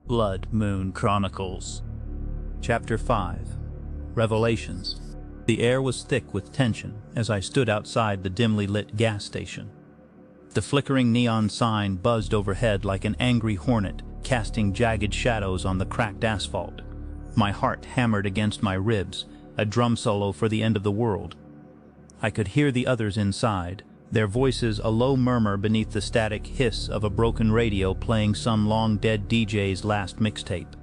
Blood Moon Chronicles. Chapter 5. Revelations. The air was thick with tension as I stood outside the dimly lit gas station. The flickering neon sign buzzed overhead like an angry hornet, casting jagged shadows on the cracked asphalt. My heart hammered against my ribs, a drum solo for the end of the world. I could hear the others inside, their voices a low murmur beneath the static hiss of a broken radio playing some long-dead DJ's last mixtape.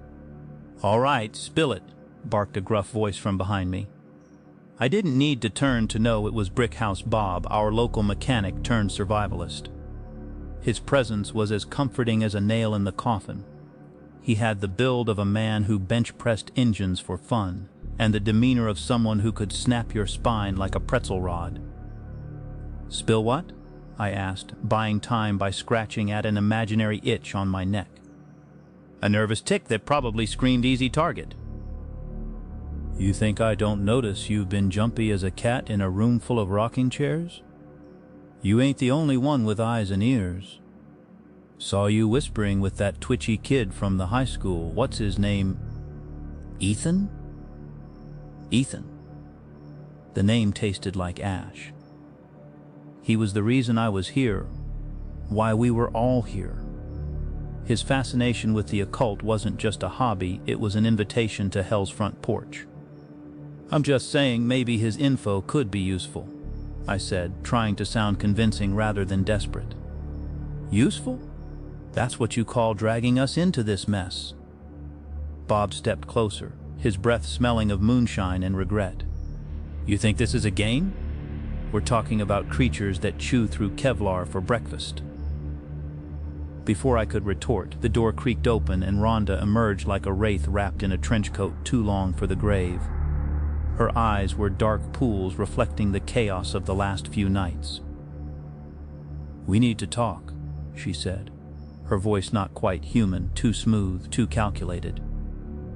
"All right, spill it," barked a gruff voice from behind me. I didn't need to turn to know it was Brickhouse Bob, our local mechanic turned survivalist. His presence was as comforting as a nail in the coffin. He had the build of a man who bench-pressed engines for fun, and the demeanor of someone who could snap your spine like a pretzel rod. "Spill what?" I asked, buying time by scratching at an imaginary itch on my neck. "A nervous tick that probably screamed easy target." "You think I don't notice you've been jumpy as a cat in a room full of rocking chairs? You ain't the only one with eyes and ears. Saw you whispering with that twitchy kid from the high school. What's his name? Ethan?" Ethan. The name tasted like ash. He was the reason I was here, why we were all here. His fascination with the occult wasn't just a hobby, it was an invitation to hell's front porch. "I'm just saying maybe his info could be useful," I said, trying to sound convincing rather than desperate. "Useful? That's what you call dragging us into this mess." Bob stepped closer, his breath smelling of moonshine and regret. "You think this is a game? We're talking about creatures that chew through Kevlar for breakfast." Before I could retort, the door creaked open and Rhonda emerged like a wraith wrapped in a trench coat too long for the grave. Her eyes were dark pools reflecting the chaos of the last few nights. "We need to talk," she said, her voice not quite human, too smooth, too calculated.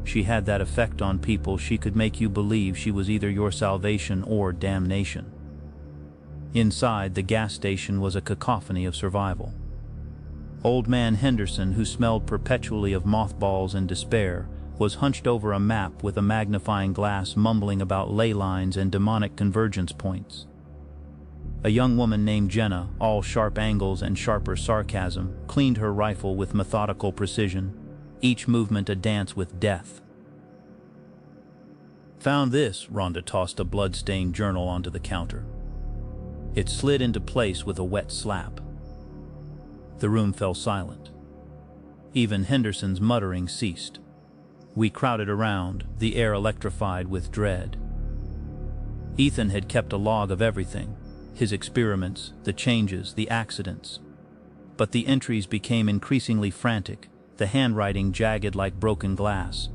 She had that effect on people; she could make you believe she was either your salvation or damnation. Inside the gas station was a cacophony of survival. Old man Henderson, who smelled perpetually of mothballs and despair, was hunched over a map with a magnifying glass mumbling about ley lines and demonic convergence points. A young woman named Jenna, all sharp angles and sharper sarcasm, cleaned her rifle with methodical precision, each movement a dance with death. "Found this," Rhonda tossed a bloodstained journal onto the counter. It slid into place with a wet slap. The room fell silent. Even Henderson's muttering ceased. We crowded around, the air electrified with dread. Ethan had kept a log of everything, his experiments, the changes, the accidents. But the entries became increasingly frantic, the handwriting jagged like broken glass.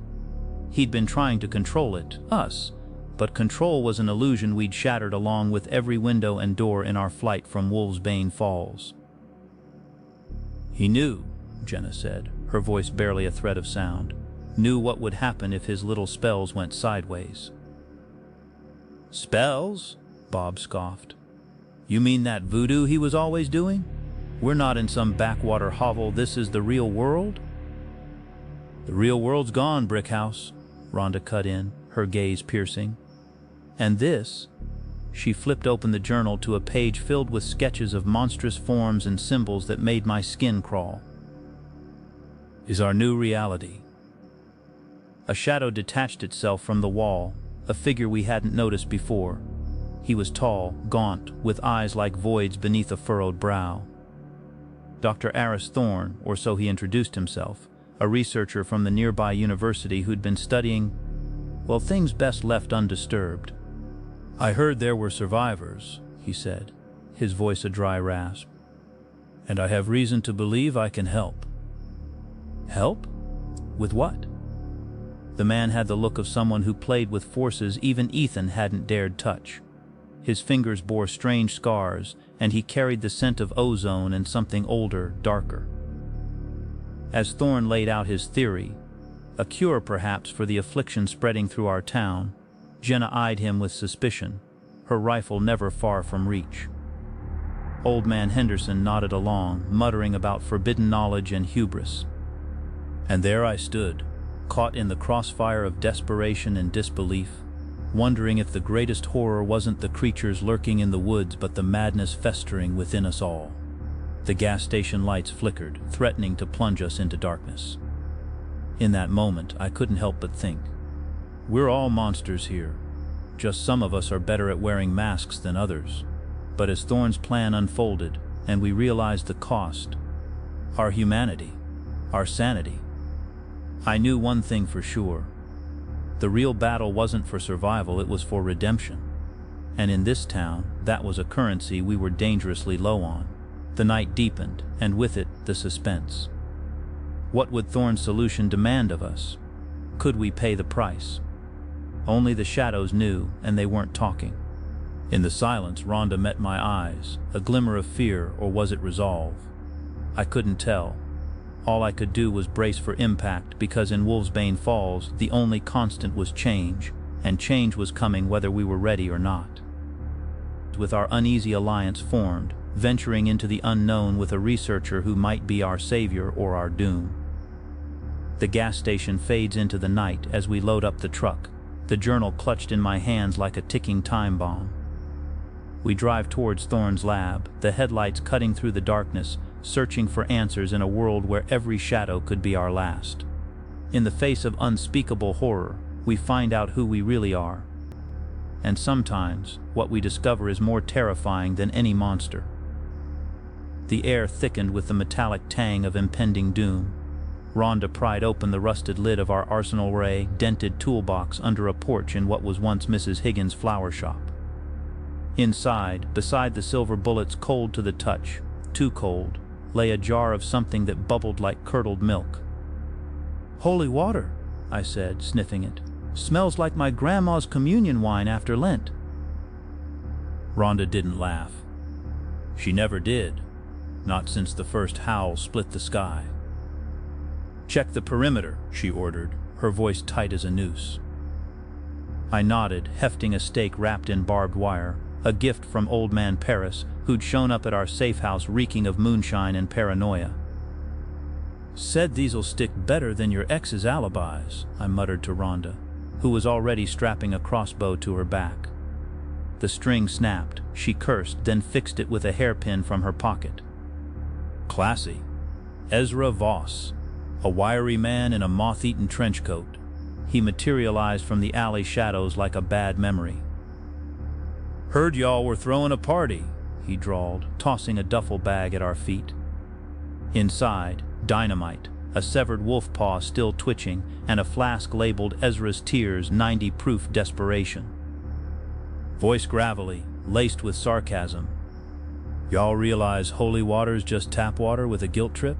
He'd been trying to control it, us, but control was an illusion we'd shattered along with every window and door in our flight from Wolfsbane Falls. "He knew," Jenna said, her voice barely a thread of sound. "Knew what would happen if his little spells went sideways." "Spells?" Bob scoffed. "You mean that voodoo he was always doing? We're not in some backwater hovel, this is the real world?" "The real world's gone, Brickhouse," Rhonda cut in, her gaze piercing. "And this," she flipped open the journal to a page filled with sketches of monstrous forms and symbols that made my skin crawl, "is our new reality." A shadow detached itself from the wall, a figure we hadn't noticed before. He was tall, gaunt, with eyes like voids beneath a furrowed brow. Dr. Aris Thorne, or so he introduced himself, a researcher from the nearby university who'd been studying, well, things best left undisturbed. "I heard there were survivors," he said, his voice a dry rasp. "And I have reason to believe I can help." "Help? With what?" The man had the look of someone who played with forces even Ethan hadn't dared touch. His fingers bore strange scars, and he carried the scent of ozone and something older, darker. As Thorne laid out his theory, a cure perhaps for the affliction spreading through our town, Jenna eyed him with suspicion, her rifle never far from reach. Old man Henderson nodded along, muttering about forbidden knowledge and hubris. And there I stood, caught in the crossfire of desperation and disbelief, wondering if the greatest horror wasn't the creatures lurking in the woods but the madness festering within us all. The gas station lights flickered, threatening to plunge us into darkness. In that moment, I couldn't help but think, we're all monsters here. Just some of us are better at wearing masks than others. But as Thorne's plan unfolded, and we realized the cost, our humanity, our sanity, I knew one thing for sure. The real battle wasn't for survival, it was for redemption. And in this town, that was a currency we were dangerously low on. The night deepened, and with it, the suspense. What would Thorne's solution demand of us? Could we pay the price? Only the shadows knew, and they weren't talking. In the silence, Rhonda met my eyes, a glimmer of fear, or was it resolve? I couldn't tell. All I could do was brace for impact, because in Wolfsbane Falls, the only constant was change, and change was coming whether we were ready or not. With our uneasy alliance formed, venturing into the unknown with a researcher who might be our savior or our doom. The gas station fades into the night as we load up the truck, the journal clutched in my hands like a ticking time bomb. We drive towards Thorne's lab, the headlights cutting through the darkness, searching for answers in a world where every shadow could be our last. In the face of unspeakable horror, we find out who we really are. And sometimes, what we discover is more terrifying than any monster. The air thickened with the metallic tang of impending doom. Rhonda pried open the rusted lid of our Arsenal Ray dented toolbox under a porch in what was once Mrs. Higgins' flower shop. Inside, beside the silver bullets cold to the touch, too cold, lay a jar of something that bubbled like curdled milk. "Holy water," I said, sniffing it. "Smells like my grandma's communion wine after Lent." Rhonda didn't laugh. She never did, not since the first howl split the sky. "Check the perimeter," she ordered, her voice tight as a noose. I nodded, hefting a stake wrapped in barbed wire, a gift from Old Man Paris, who'd shown up at our safe house reeking of moonshine and paranoia. "Said these'll stick better than your ex's alibis," I muttered to Rhonda, who was already strapping a crossbow to her back. The string snapped, she cursed, then fixed it with a hairpin from her pocket. Classy. Ezra Voss, a wiry man in a moth-eaten trench coat. He materialized from the alley shadows like a bad memory. "Heard y'all were throwing a party," he drawled, tossing a duffel bag at our feet. Inside, dynamite, a severed wolf paw still twitching, and a flask labeled Ezra's Tears 90 proof desperation. Voice gravelly, laced with sarcasm. "Y'all realize holy water's just tap water with a guilt trip?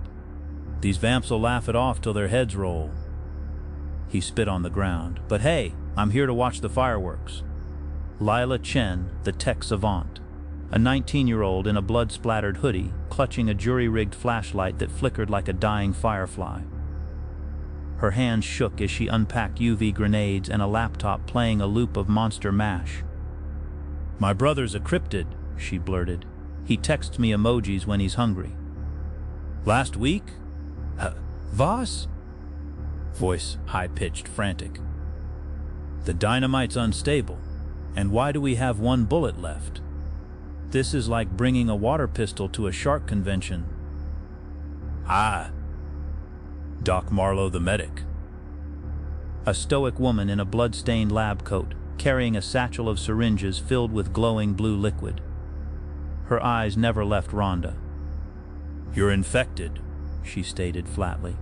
These vamps'll laugh it off till their heads roll." He spit on the ground. "But hey, I'm here to watch the fireworks." Lila Chen, the tech savant, a 19-year-old in a blood-splattered hoodie, clutching a jury-rigged flashlight that flickered like a dying firefly. Her hands shook as she unpacked UV grenades and a laptop playing a loop of Monster Mash. "My brother's a cryptid," she blurted. "He texts me emojis when he's hungry." "Last week? Voss?" Voice high-pitched, frantic. "The dynamite's unstable. And why do we have one bullet left? This is like bringing a water pistol to a shark convention." "Ah." Doc Marlowe the medic. A stoic woman in a blood-stained lab coat, carrying a satchel of syringes filled with glowing blue liquid. Her eyes never left Rhonda. "You're infected," she stated flatly.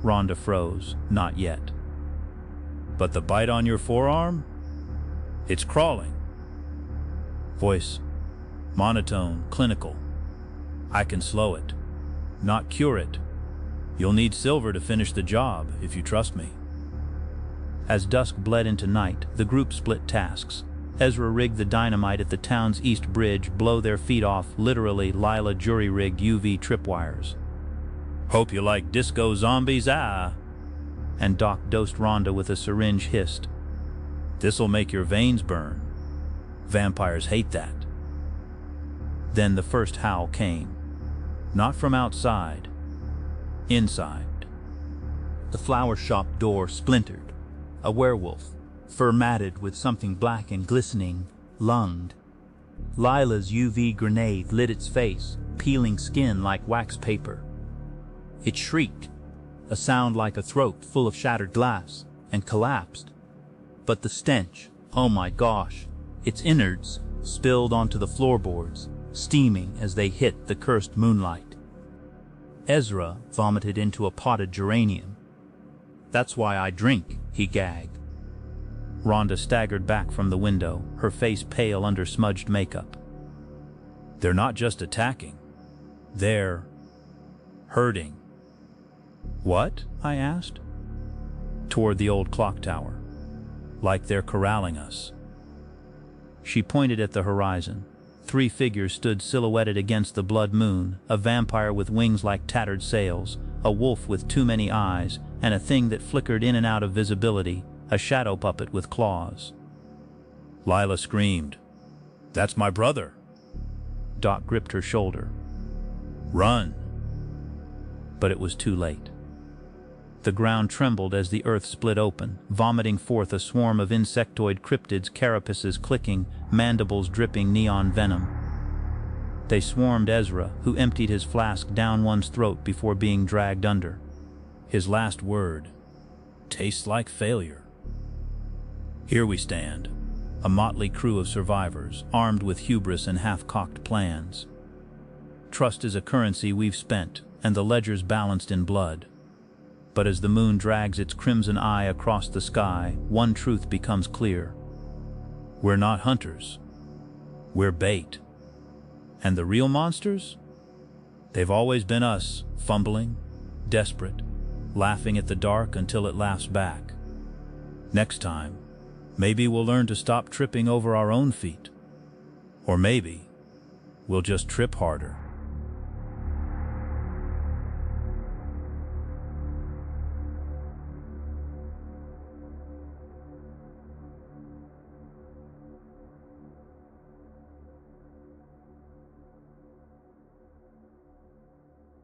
Rhonda froze. Not yet. "But the bite on your forearm? It's crawling." Voice monotone, clinical. "I can slow it, not cure it. You'll need silver to finish the job, if you trust me." As dusk bled into night, the group split tasks. Ezra rigged the dynamite at the town's east bridge, blow their feet off, literally. Lila jury-rigged UV tripwires. "Hope you like disco zombies, ah." And Doc dosed Rhonda with a syringe hissed. "This'll make your veins burn. Vampires hate that." Then the first howl came. Not from outside. Inside. The flower shop door splintered. A werewolf, fur matted with something black and glistening, lunged. Lila's UV grenade lit its face, peeling skin like wax paper. It shrieked, a sound like a throat full of shattered glass, and collapsed. But the stench, oh my gosh, its innards spilled onto the floorboards, steaming as they hit the cursed moonlight. Ezra vomited into a potted geranium. "That's why I drink," he gagged. Rhonda staggered back from the window, her face pale under smudged makeup. "They're not just attacking. They're hurting." "What?" I asked. "Toward the old clock tower. Like they're corralling us." She pointed at the horizon. 3 figures stood silhouetted against the blood moon, a vampire with wings like tattered sails, a wolf with too many eyes, and a thing that flickered in and out of visibility, a shadow puppet with claws. Lila screamed, "That's my brother!" Doc gripped her shoulder. "Run!" But it was too late. The ground trembled as the earth split open, vomiting forth a swarm of insectoid cryptids, carapaces clicking, mandibles dripping neon venom. They swarmed Ezra, who emptied his flask down one's throat before being dragged under. His last word, "Tastes like failure." Here we stand, a motley crew of survivors, armed with hubris and half-cocked plans. Trust is a currency we've spent, and the ledger's balanced in blood. But as the moon drags its crimson eye across the sky, one truth becomes clear. We're not hunters. We're bait. And the real monsters? They've always been us, fumbling, desperate, laughing at the dark until it laughs back. Next time, maybe we'll learn to stop tripping over our own feet. Or maybe we'll just trip harder.